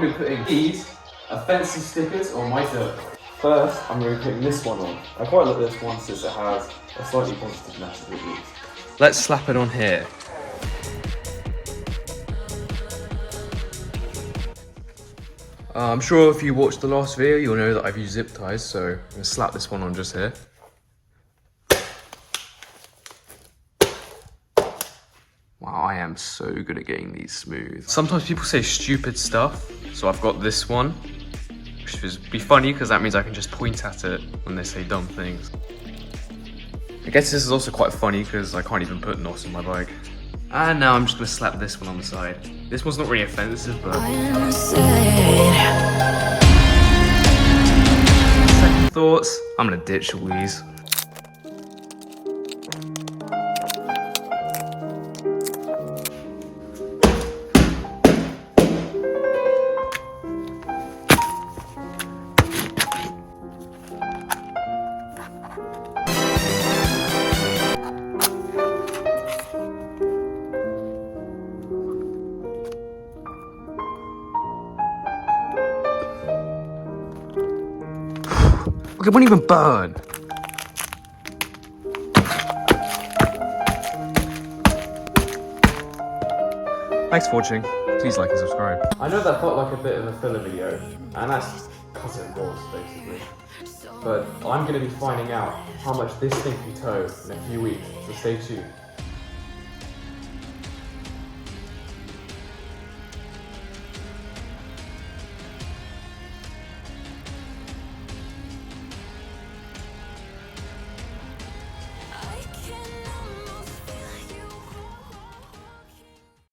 going to be putting these offensive stickers on my dirt. First, I'm going to be putting this one on. I quite like this one since it has a slightly positive message at least. Let's slap it on here. I'm sure if you watched the last video, you'll know that I've used zip ties, so I'm going to slap this one on just here. Wow, I am so good at getting these smooth. Sometimes people say stupid stuff, so I've got this one, which would be funny because that means I can just point at it when they say dumb things. I guess this is also quite funny because I can't even put NOS on my bike. And now I'm just gonna slap this one on the side. This one's not really offensive, but... Second thoughts, I'm gonna ditch all these. Look, it won't even burn. Thanks for watching. Please like and subscribe. I know that felt like a bit of a filler video, and that's because it was, basically. But I'm going to be finding out how much this thing can tow in a few weeks, so stay tuned.